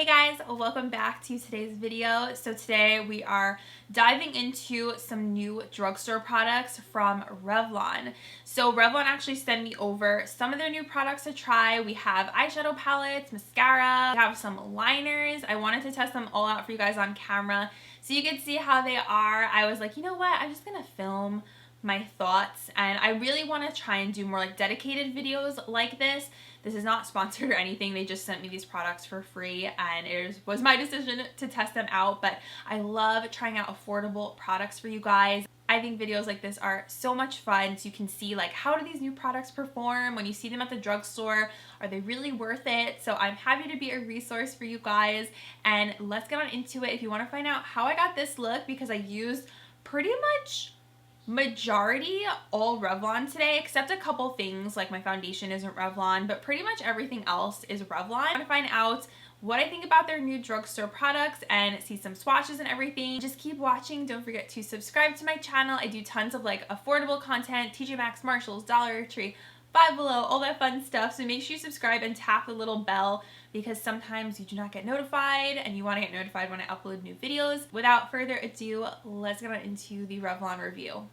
Hey guys, welcome back to today's video. So today we are diving into some new drugstore products from Revlon. So Revlon actually sent me over some of their new products to try. We have eyeshadow palettes, mascara, we have some liners. I wanted to test them all out for you guys on camera so you could see how they are. I was like, you know what, I'm just gonna film my thoughts, and I really want to try and do more like dedicated videos like this. This is not sponsored or anything. They just sent me these products for free and it was my decision to test them out, but I love trying out affordable products for you guys. I think videos like this are so much fun, so you can see like how do these new products perform when you see them at the drugstore. Are they really worth it? So I'm happy to be a resource for you guys, and let's get on into it. If you want to find out how I got this look, because I used pretty much majority all Revlon today, except a couple things like my foundation isn't Revlon, but pretty much everything else is Revlon. I want to find out what I think about their new drugstore products and see some swatches and everything. Just keep watching. Don't forget to subscribe to my channel. I do tons of like affordable content, TJ Maxx, Marshalls, Dollar Tree, Five Below, all that fun stuff. So make sure you subscribe and tap the little bell, because sometimes you do not get notified and you want to get notified when I upload new videos. Without further ado, let's get on into the Revlon review.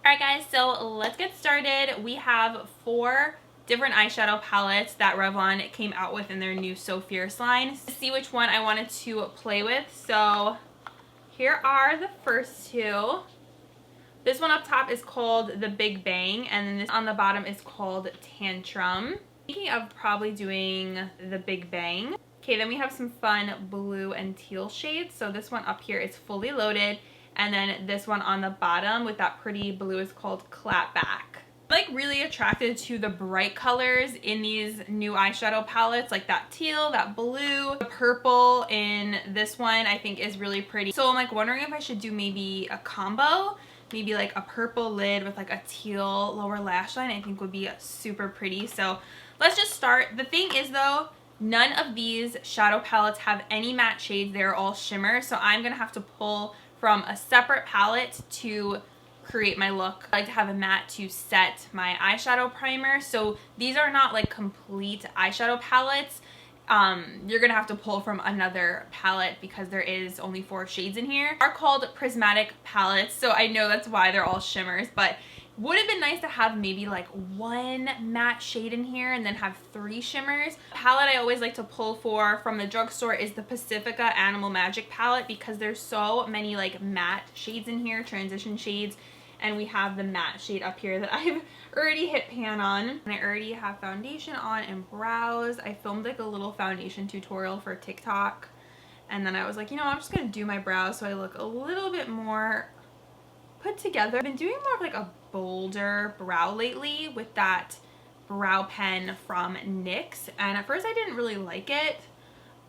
Alright guys, so let's get started. We have 4 different eyeshadow palettes that Revlon came out with in their new Sofiers line. To see which one I wanted to play with, so here are the first 2. This one up top is called the Big Bang, and then this on the bottom is called Tantrum. Thinking of probably doing the Big Bang. Okay, then we have some fun blue and teal shades. So this one up here is fully loaded, and then this one on the bottom with that pretty blue is called Clapback. I'm like really attracted to the bright colors in these new eyeshadow palettes, like that teal, that blue, the purple in this one I think is really pretty. So I'm like wondering if I should do maybe a combo, maybe like a purple lid with like a teal lower lash line. I think would be super pretty. So let's just start. The thing is though, none of these shadow palettes have any matte shades. They're all shimmer, so I'm gonna have to pull from a separate palette to create my look. I like to have a matte to set my eyeshadow primer, so these are not like complete eyeshadow palettes. You're gonna have to pull from another palette because there is only 4 shades in here. Are called prismatic palettes, so I know that's why they're all shimmers, but would have been nice to have maybe like 1 matte shade in here and then have 3 shimmers. The palette I always like to pull for from the drugstore is the Pacifica Animal Magic palette, because there's so many like matte shades in here, transition shades, and we have the matte shade up here that I've already hit pan on. And I already have foundation on and brows. I filmed like a little foundation tutorial for TikTok, and then I was like, you know, I'm just gonna do my brows so I look a little bit more put together. I've been doing more of like a bolder brow lately with that brow pen from NYX, and at first I didn't really like it.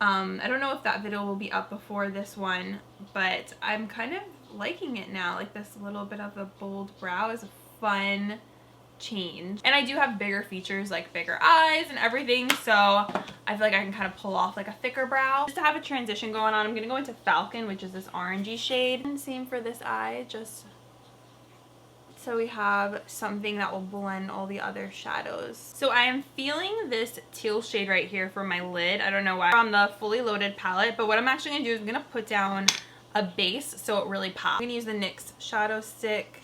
I don't know if that video will be up before this one, but I'm kind of liking it now. Like this little bit of a bold brow is a fun change, and I do have bigger features like bigger eyes and everything, so I feel like I can kind of pull off like a thicker brow. Just to have a transition going on, I'm gonna go into Falcon, which is this orangey shade, and same for this eye, just so we have something that will blend all the other shadows. So I am feeling this teal shade right here for my lid. I don't know why, from the fully loaded palette, but what I'm actually gonna do is I'm gonna put down a base so it really pops. I'm gonna use the NYX shadow stick,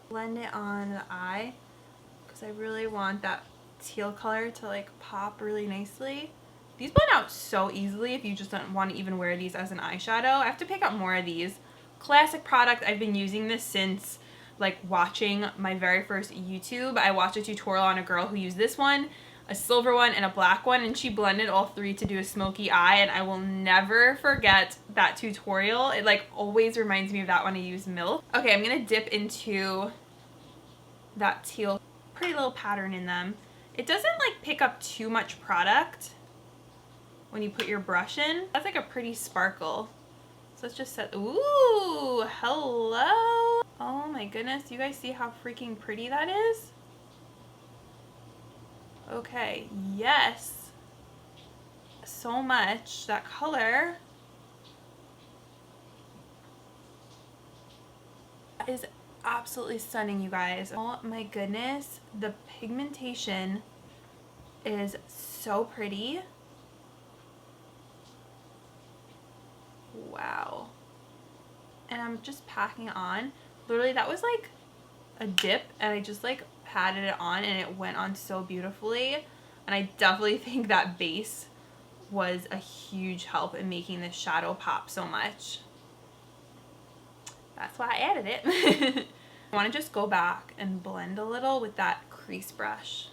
blend it on the eye, because I really want that teal color to like pop really nicely. These blend out so easily if you just don't want to even wear these as an eyeshadow. I have to pick up more of these. Classic product. I've been using this since like watching my very first YouTube. I watched a tutorial on a girl who used this one, a silver one, and a black one, and she blended all 3 to do a smoky eye, and I will never forget that tutorial. It like always reminds me of that when I use Milk. Okay, I'm gonna dip into that teal, pretty little pattern in them. It doesn't like pick up too much product when you put your brush in. That's like a pretty sparkle. So let's just set, ooh, hello. Oh my goodness, you guys see how freaking pretty that is? Okay, yes. So much, that color. That is absolutely stunning, you guys. Oh my goodness. The pigmentation is so pretty. Wow. And I'm just packing it on. Literally, that was like a dip, and I just like patted it on and it went on so beautifully. And I definitely think that base was a huge help in making this shadow pop so much. That's why I added it. I want to just go back and blend a little with that crease brush.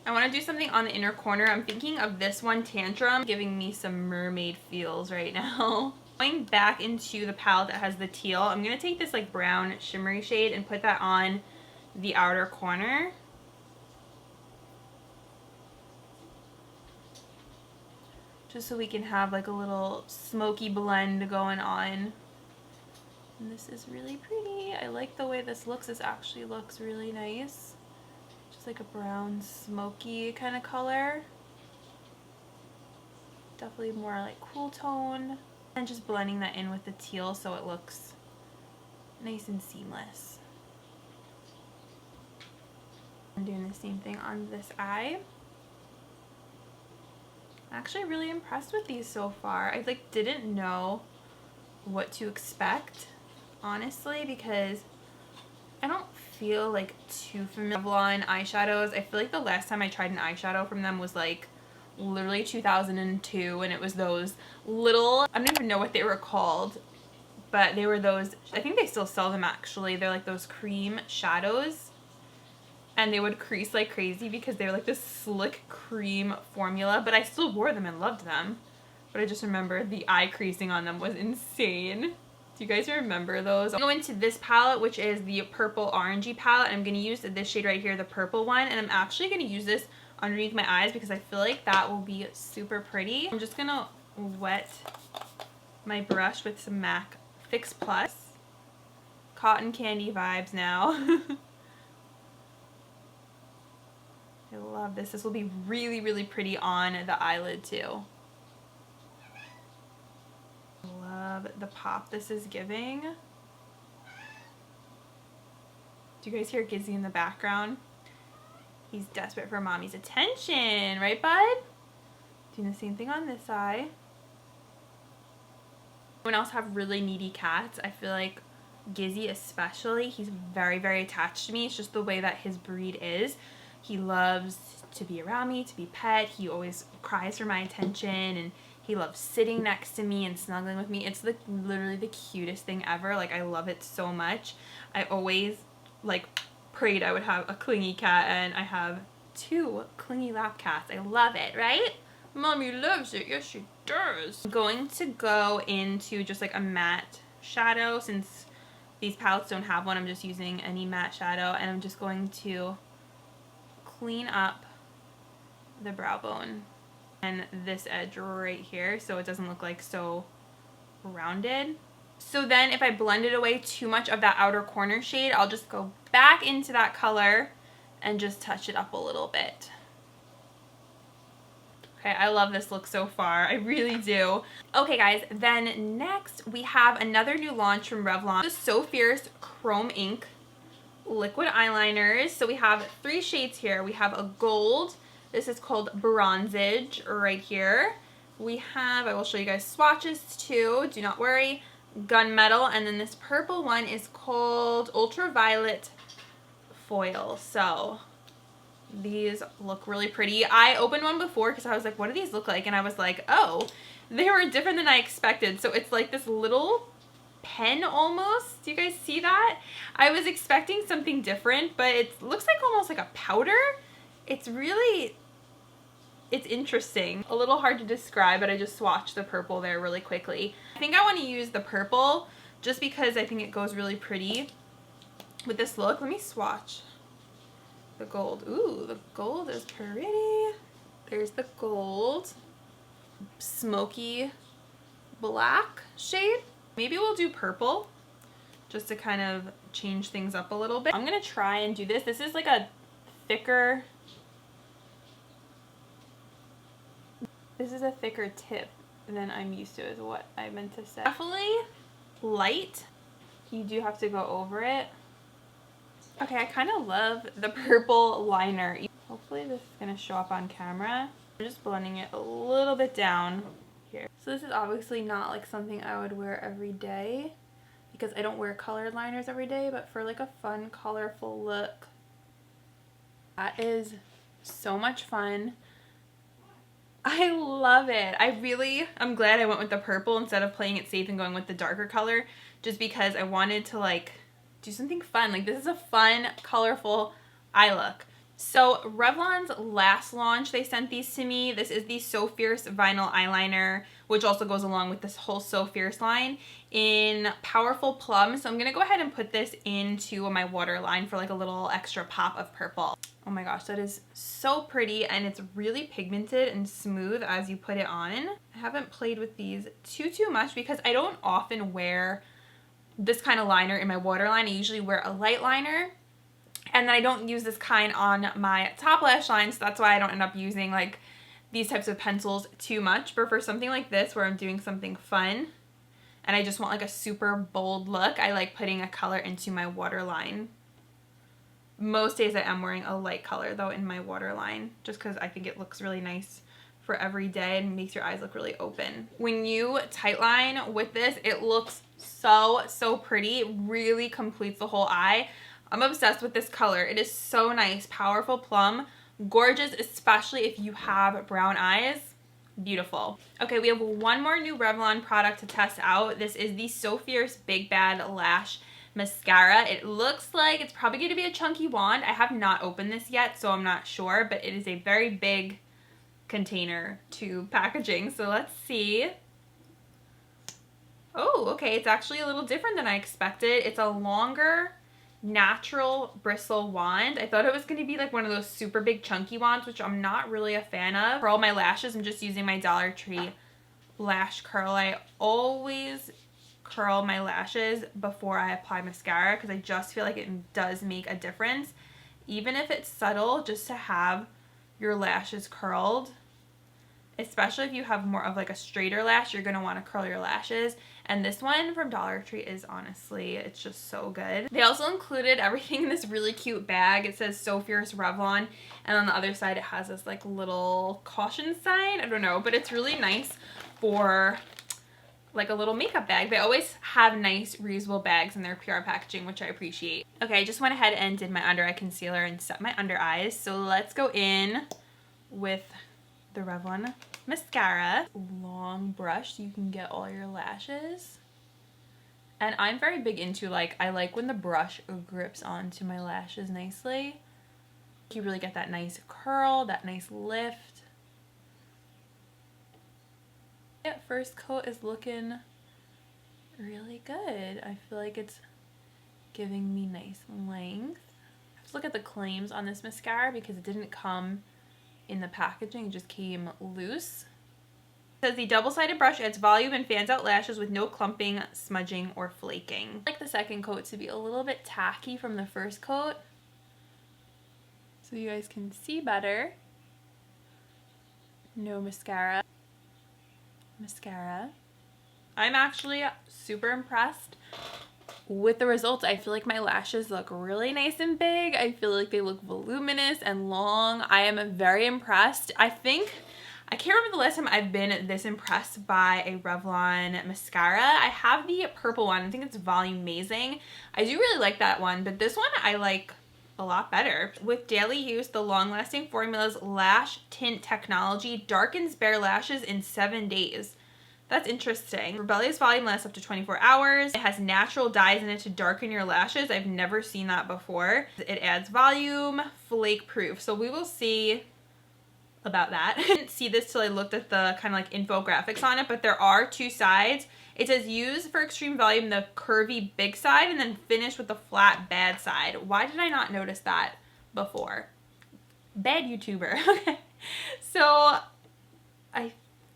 I want to do something on the inner corner. I'm thinking of this one, Tantrum, giving me some mermaid feels right now. Going back into the palette that has the teal, I'm going to take this like brown shimmery shade and put that on the outer corner. Just so we can have like a little smoky blend going on. And this is really pretty. I like the way this looks. This actually looks really nice. Just like a brown smoky kind of color. Definitely more like cool tone. And just blending that in with the teal so it looks nice and seamless. I'm doing the same thing on this eye. I'm actually really impressed with these so far. I like didn't know what to expect, honestly, because I don't feel like too familiar with Revlon eyeshadows. I feel like the last time I tried an eyeshadow from them was like literally 2002, and it was those little, I don't even know what they were called, but they were those, I think they still sell them actually. They're like those cream shadows, and they would crease like crazy because they were like this slick cream formula, but I still wore them and loved them. But I just remember the eye creasing on them was insane. Do you guys remember those? I'm going to this palette, which is the purple orangey palette. I'm going to use this shade right here, the purple one, and I'm actually going to use this underneath my eyes because I feel like that will be super pretty. I'm just going to wet my brush with some MAC Fix Plus. Cotton candy vibes now. I love this. This will be really, really pretty on the eyelid too. Love the pop this is giving. Do you guys hear Gizzy in the background? He's desperate for mommy's attention, right, bud? Doing the same thing on this eye. Everyone else have really needy cats. I feel like Gizzy especially, he's very, very attached to me. It's just the way that his breed is. He loves to be around me, to be pet. He always cries for my attention, and he loves sitting next to me and snuggling with me. It's literally the cutest thing ever. Like, I love it so much. I always like prayed I would have a clingy cat, and I have 2 clingy lap cats. I love it, right? Mommy loves it. Yes, she does. I'm going to go into just like a matte shadow. Since these palettes don't have one, I'm just using any matte shadow, and I'm just going to clean up the brow bone and this edge right here so it doesn't look like so rounded. So then if I blended away too much of that outer corner shade, I'll just go back into that color and just touch it up a little bit. Okay, I love this look so far. I really do. Okay guys, then next we have another new launch from Revlon. The Sofiers Chrome Ink liquid eyeliners. So we have 3 shades here. We have a gold. This is called Bronzage right here. We have, I will show you guys swatches too, do not worry, Gunmetal, and then this purple one is called Ultraviolet Foil. So these look really pretty. I opened one before because I was like, what do these look like? And I was like, oh, they were different than I expected. So it's like this little pen almost. Do you guys see that? I was expecting something different, but it looks like almost like a powder. It's interesting. A little hard to describe, but I just swatched the purple there really quickly. I think I want to use the purple just because I think it goes really pretty with this look. Let me swatch the gold. Ooh, the gold is pretty. There's the gold. Smoky black shade. Maybe we'll do purple just to kind of change things up a little bit. I'm going to try and do this. This is like a thicker, this is a thicker tip than I'm used to is what I meant to say. Definitely light you do have to go over it. Okay, I kind of love the purple liner. Hopefully this is going to show up on camera. I'm just blending it a little bit down here. So this is obviously not like something I would wear every day because I don't wear colored liners every day, but for like a fun, colorful look, that is so much fun. I love it. I'm glad I went with the purple instead of playing it safe and going with the darker color, just because I wanted to like do something fun. Like this is a fun, colorful eye look. So Revlon's last launch, they sent these to me. This is the Sofiers vinyl eyeliner, which also goes along with this whole Sofiers line in Powerful Plum. So I'm going to go ahead and put this into my waterline for like a little extra pop of purple. Oh my gosh, that is so pretty, and it's really pigmented and smooth as you put it on. I haven't played with these too much because I don't often wear this kind of liner in my waterline. I usually wear a light liner. And then I don't use this kind on my top lash line, so that's why I don't end up using like these types of pencils too much. But for something like this where I'm doing something fun and I just want like a super bold look, I like putting a color into my waterline. Most days I am wearing a light color though in my waterline, just because I think it looks really nice for every day and makes your eyes look really open. When you tightline with this, it looks so pretty. It really completes the whole eye. I'm obsessed with this color. It is so nice. Powerful Plum. Gorgeous, especially if you have brown eyes. Beautiful. Okay, we have one more new Revlon product to test out. This is the Sofiers Big Bad Lash Mascara. It looks like it's probably going to be a chunky wand. I have not opened this yet, so I'm not sure, but it is a very big container tube packaging. So let's see. Oh, okay. It's actually a little different than I expected. It's a longer natural bristle wand. I thought it was going to be like one of those super big chunky wands, which I'm not really a fan of. For all my lashes, I'm just using my Dollar Tree lash curl. I always curl my lashes before I apply mascara because I just feel like it does make a difference, even if it's subtle, just to have your lashes curled. Especially if you have more of like a straighter lash, you're going to want to curl your lashes. And this one from Dollar Tree is honestly, it's just so good. They also included everything in this really cute bag. It says Sofiers Revlon. And on the other side, it has this like little caution sign. I don't know, but it's really nice for like a little makeup bag. They always have nice reusable bags in their PR packaging, which I appreciate. Okay, I just went ahead and did my under eye concealer and set my under eyes. So let's go in with the Revlon mascara. Long brush so you can get all your lashes. And I'm very big into like, I like when the brush grips onto my lashes nicely. You really get that nice curl, that nice lift. That first coat is looking really good. I feel like it's giving me nice length. Let's look at the claims on this mascara because it didn't come in the packaging, it just came loose. It says the double-sided brush adds volume and fans out lashes with no clumping, smudging, or flaking. I like the second coat to be a little bit tacky from the first coat, so you guys can see better. No mascara. I'm actually super impressed with the results. I feel like my lashes look really nice and big. I feel like they look voluminous and long. I am very impressed. I can't remember the last time I've been this impressed by a Revlon mascara. I have the purple one. I think it's Volume Amazing. I do really like that one, but this one I like a lot better. With daily use, the long-lasting formula's Lash Tint technology darkens bare lashes in 7 days. That's interesting. Rebellious volume lasts up to 24 hours. It has natural dyes in it to darken your lashes. I've never seen that before. It adds volume, flake proof. So we will see about that. I didn't see this till I looked at the kind of like infographics on it, but there are two sides. It says use for extreme volume the curvy big side and then finish with the flat bad side. Why did I not notice that before? Bad YouTuber. Okay. So I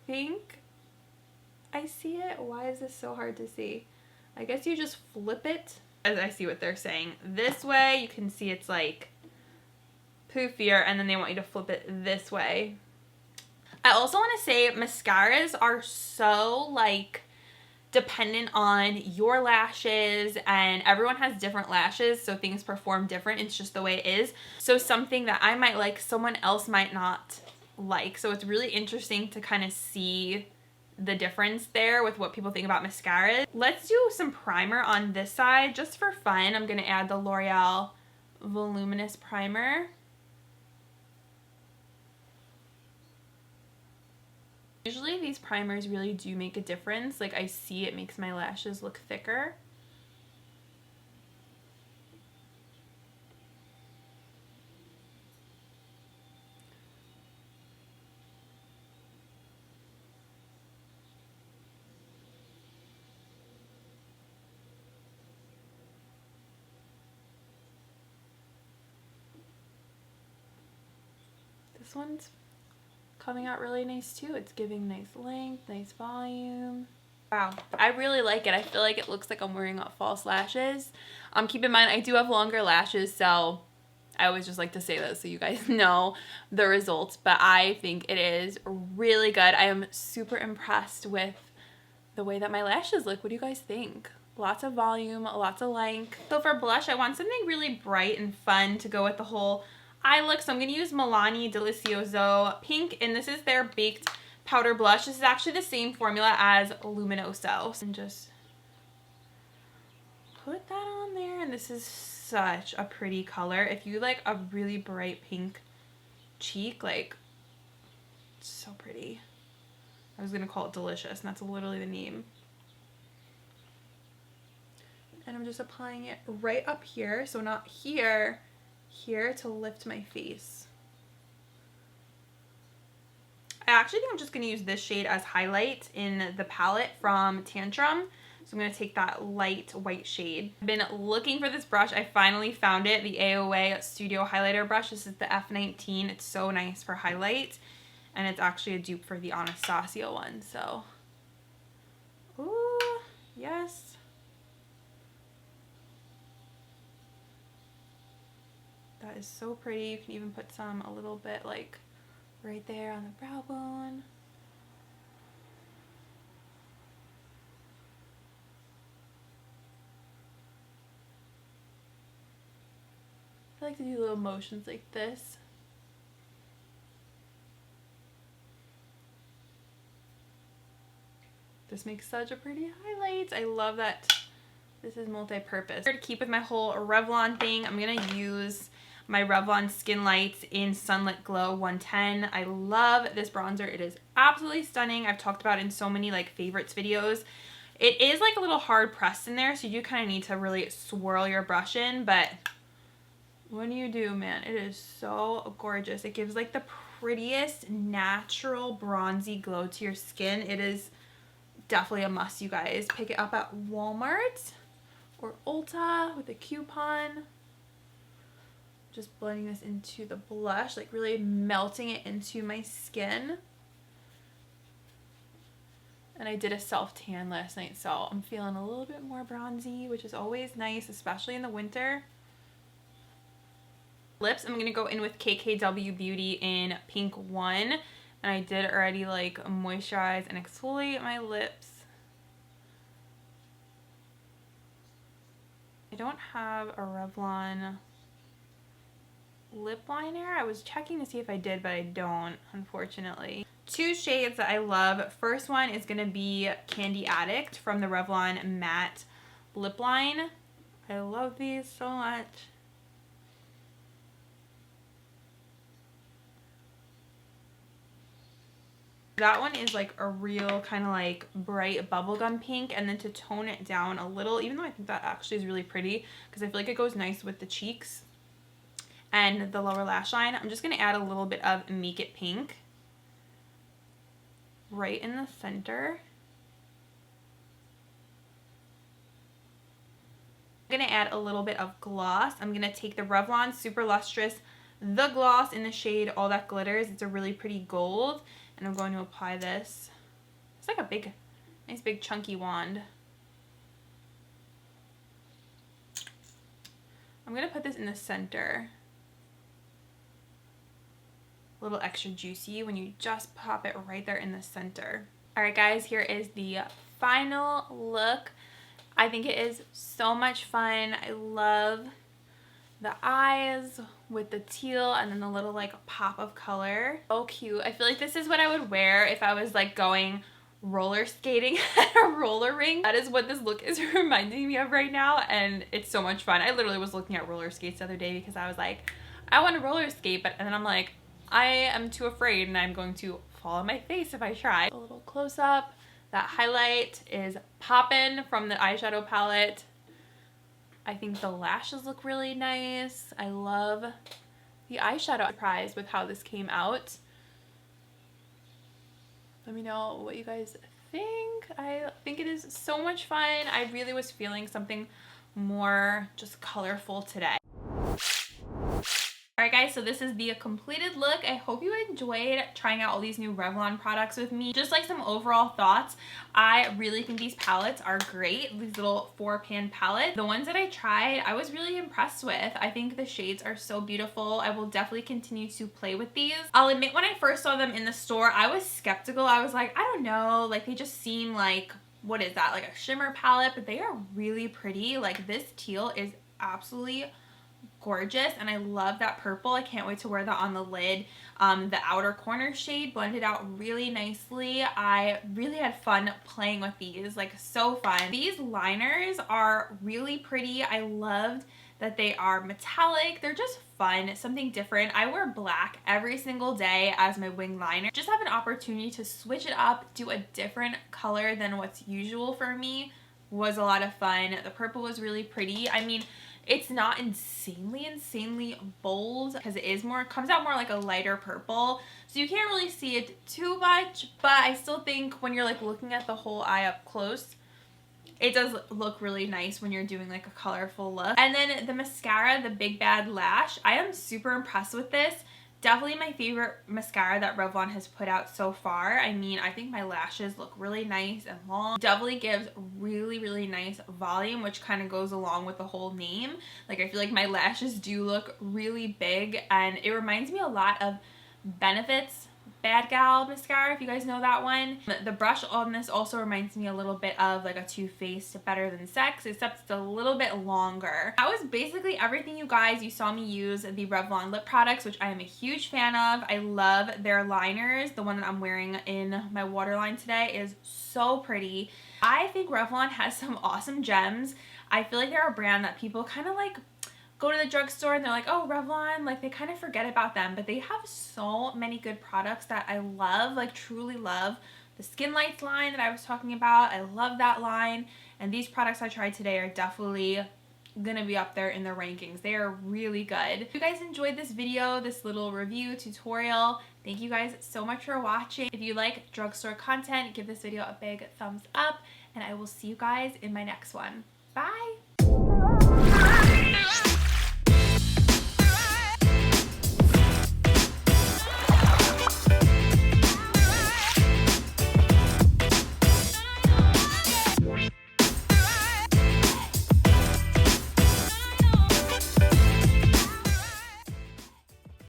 think I see it. Why is this so hard to see? I guess you just flip it. As I see what they're saying. This way you can see it's like poofier, and then they want you to flip it this way. I also want to say mascaras are so like dependent on your lashes, and everyone has different lashes, so things perform different. It's just the way it is. So something that I might like, someone else might not like. So it's really interesting to kind of see the difference there with what people think about mascaras. Let's do some primer on this side just for fun. I'm gonna add the L'Oreal Voluminous Primer. Usually these primers really do make a difference. Like, I see it makes my lashes look thicker. This one's coming out really nice too. It's giving nice length, nice volume. Wow, I really like it. I feel like it looks like I'm wearing false lashes. Keep in mind, I do have longer lashes, so I always just like to say that so you guys know the results, but I think it is really good. I am super impressed with the way that my lashes look. What do you guys think? Lots of volume, lots of length. So for blush, I want something really bright and fun to go with the whole eye look, so I'm going to use MILANI Delicioso Pink, and this is their Baked Powder Blush. This is actually the same formula as Luminoso. And just put that on there, and this is such a pretty color. If you like a really bright pink cheek, like, it's so pretty. I was going to call it Delicious, and that's literally the name. And I'm just applying it right up here, so not here, here to lift my face. I actually think I'm just going to use this shade as highlight in the palette from Tantrum. So I'm going to take that light white shade. I've been looking for this brush. I finally found it, the AOA Studio Highlighter Brush. This is the F19. It's so nice for highlight. And it's actually a dupe for the Anastasia one. So, ooh, yes. That is so pretty. You can even put some a little bit like right there on the brow bone. I like to do little motions like this. This makes such a pretty highlight. I love that this is multi-purpose. To keep with my whole Revlon thing, I'm gonna use my Revlon Skin Lights in Sunlit Glow 110. I love this bronzer. It is absolutely stunning. I've talked about it in so many like favorites videos. It is like a little hard pressed in there, so you do kind of need to really swirl your brush in, but when you do, man, it is so gorgeous. It gives like the prettiest natural bronzy glow to your skin. It is definitely a must, you guys. Pick it up at Walmart or Ulta with a coupon. Just blending this into the blush, like really melting it into my skin. And I did a self-tan last night, so I'm feeling a little bit more bronzy, which is always nice, especially in the winter. Lips, I'm going to go in with KKW Beauty in Pink 1. And I did already like moisturize and exfoliate my lips. I don't have a Revlon lip liner. I was checking to see if I did, but I don't, unfortunately. Two shades that I love. First one is going to be Candy Addict from the Revlon Matte Lip Line. I love these so much. That one is like a real kind of like bright bubblegum pink, and then to tone it down a little, even though I think that actually is really pretty because I feel like it goes nice with the cheeks and the lower lash line, I'm just going to add a little bit of Make It Pink right in the center. I'm going to add a little bit of gloss. I'm going to take the Revlon Super Lustrous The Gloss in the shade All That Glitters. It's a really pretty gold. And I'm going to apply this. It's like a big, nice big chunky wand. I'm going to put this in the center. A little extra juicy when you just pop it right there in the center. Alright guys, here is the final look. I think it is so much fun. I love the eyes with the teal and then the little like pop of color. So cute. I feel like this is what I would wear if I was like going roller skating at a roller rink. That is what this look is reminding me of right now, and it's so much fun. I literally was looking at roller skates the other day because I was like, I want to roller skate, and then I'm like, I am too afraid and I'm going to fall on my face if I try. A little close up. That highlight is poppin' from the eyeshadow palette. I think the lashes look really nice. I love the eyeshadow. I'm surprised with how this came out. Let me know what you guys think. I think it is so much fun. I really was feeling something more just colorful today. Alright guys, so this is the completed look. I hope you enjoyed trying out all these new Revlon products with me. Just like some overall thoughts, I really think these palettes are great. These little 4-pan palettes. The ones that I tried, I was really impressed with. I think the shades are so beautiful. I will definitely continue to play with these. I'll admit when I first saw them in the store, I was skeptical. I was like, I don't know, like they just seem like, what is that, like a shimmer palette? But they are really pretty. Like this teal is absolutely gorgeous, and I love that purple. I can't wait to wear that on the lid. The outer corner shade blended out really nicely. I really had fun playing with these, like so fun. These liners are really pretty. I loved that they are metallic. They're just fun, something different. I wear black every single day as my wing liner. Just have an opportunity to switch it up, do a different color than what's usual for me was a lot of fun. The purple was really pretty. I mean, it's not insanely bold because it is more, comes out more like a lighter purple, so you can't really see it too much, but I still think when you're like looking at the whole eye up close, it does look really nice when you're doing like a colorful look. And then the mascara, the Big Bad Lash, I am super impressed with this. Definitely my favorite mascara that Revlon has put out so far. I mean, I think my lashes look really nice and long. Definitely gives really nice volume, which kind of goes along with the whole name. Like I feel like my lashes do look really big, and it reminds me a lot of Benefit's Bad Gal mascara, if you guys know that one. The brush on this also reminds me a little bit of like a Too Faced Better Than Sex, except it's a little bit longer. That was basically everything, you guys. You saw me use the Revlon lip products, which I am a huge fan of. I love their liners. The one that I'm wearing in my waterline today is so pretty. I think Revlon has some awesome gems. I feel like they're a brand that people kind of like go to the drugstore and they're like, oh, Revlon, like they kind of forget about them, but they have so many good products that I love, like truly love. The Skin Lights line that I was talking about, I love that line, and these products I tried today are definitely gonna be up there in the rankings. They are really good. If you guys enjoyed this video, this little review tutorial, thank you guys so much for watching. If you like drugstore content, give this video a big thumbs up, and I will see you guys in my next one. Bye!